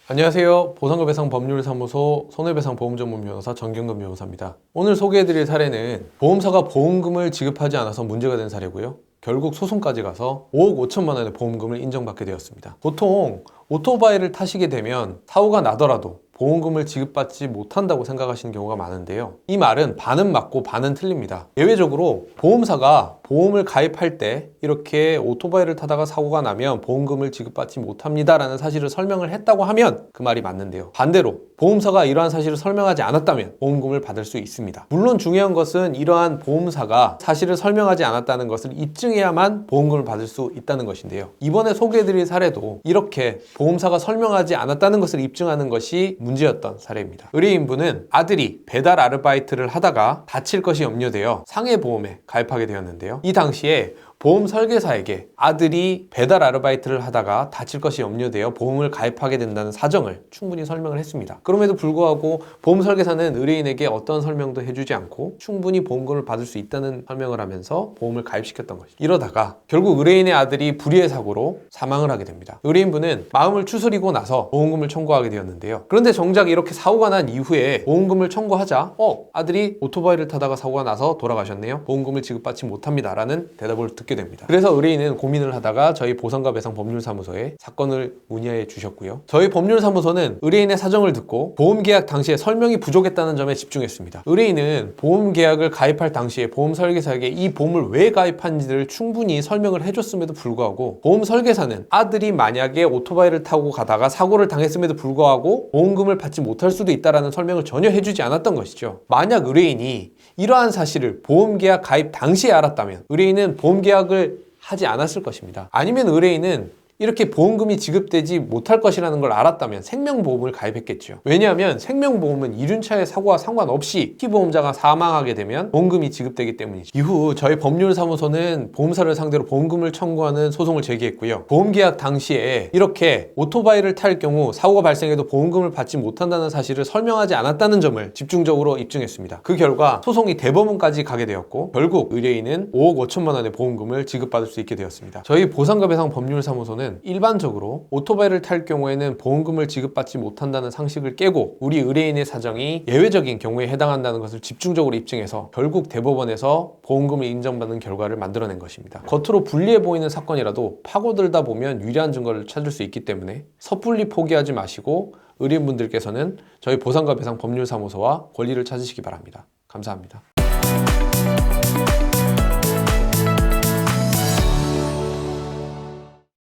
안녕하세요. 보상금배상 법률사무소 손해배상보험전문 변호사 정경근 변호사입니다. 오늘 소개해드릴 사례는 보험사가 보험금을 지급하지 않아서 문제가 된 사례고요. 결국 소송까지 가서 5억 5천만 원의 보험금을 인정받게 되었습니다. 보통 오토바이를 타시게 되면 사고가 나더라도 보험금을 지급받지 못한다고 생각하시는 경우가 많은데요. 이 말은 반은 맞고 반은 틀립니다. 예외적으로 보험사가 보험을 가입할 때 이렇게 오토바이를 타다가 사고가 나면 보험금을 지급받지 못합니다 라는 사실을 설명을 했다고 하면 그 말이 맞는데요. 반대로 보험사가 이러한 사실을 설명하지 않았다면 보험금을 받을 수 있습니다. 물론 중요한 것은 이러한 보험사가 사실을 설명하지 않았다는 것을 입증해야만 보험금을 받을 수 있다는 것인데요. 이번에 소개해드릴 사례도 이렇게 보험사가 설명하지 않았다는 것을 입증하는 것이 문제였던 사례입니다. 의뢰인분은 아들이 배달 아르바이트를 하다가 다칠 것이 염려되어 상해보험에 가입하게 되었는데요. 이 당시에 보험 설계사에게 아들이 배달 아르바이트를 하다가 다칠 것이 염려되어 보험을 가입하게 된다는 사정을 충분히 설명을 했습니다. 그럼에도 불구하고 보험 설계사는 의뢰인에게 어떤 설명도 해주지 않고 충분히 보험금을 받을 수 있다는 설명을 하면서 보험을 가입시켰던 것이죠. 이러다가 결국 의뢰인의 아들이 불의의 사고로 사망을 하게 됩니다. 의뢰인분은 마음을 추스리고 나서 보험금을 청구하게 되었는데요. 그런데 정작 이렇게 사고가 난 이후에 보험금을 청구하자 아들이 오토바이를 타다가 사고가 나서 돌아가셨네요. 보험금을 지급받지 못합니다 라는 대답을 듣게 됩니다. 그래서 의뢰인은 고민을 하다가 저희 보상과 배상 법률사무소에 사건을 문의해 주셨고요. 저희 법률사무소는 의뢰인의 사정을 듣고 보험계약 당시에 설명이 부족했다는 점에 집중했습니다. 의뢰인은 보험계약을 가입할 당시에 보험 설계사에게 이 보험을 왜 가입한지를 충분히 설명을 해줬음에도 불구하고 보험 설계사는 아들이 만약에 오토바이를 타고 가다가 사고를 당했음에도 불구하고 보험금을 받지 못할 수도 있다는 설명을 전혀 해주지 않았던 것이죠. 만약 의뢰인이 이러한 사실을 보험계약 가입 당시에 알았다면 의뢰인은 보험계약을 하지 않았을 것입니다. 아니면 의뢰인은 이렇게 보험금이 지급되지 못할 것이라는 걸 알았다면 생명보험을 가입했겠죠. 왜냐하면 생명보험은 이륜차의 사고와 상관없이 피보험자가 사망하게 되면 보험금이 지급되기 때문이죠. 이후 저희 법률사무소는 보험사를 상대로 보험금을 청구하는 소송을 제기했고요. 보험계약 당시에 이렇게 오토바이를 탈 경우 사고가 발생해도 보험금을 받지 못한다는 사실을 설명하지 않았다는 점을 집중적으로 입증했습니다. 그 결과 소송이 대법원까지 가게 되었고 결국 의뢰인은 5억 5천만 원의 보험금을 지급받을 수 있게 되었습니다. 저희 보상과 배상 법률사무소는 일반적으로 오토바이를 탈 경우에는 보험금을 지급받지 못한다는 상식을 깨고 우리 의뢰인의 사정이 예외적인 경우에 해당한다는 것을 집중적으로 입증해서 결국 대법원에서 보험금을 인정받는 결과를 만들어낸 것입니다. 겉으로 불리해 보이는 사건이라도 파고들다 보면 유리한 증거를 찾을 수 있기 때문에 섣불리 포기하지 마시고 의뢰인분들께서는 저희 보상과 배상 법률사무소와 권리를 찾으시기 바랍니다. 감사합니다.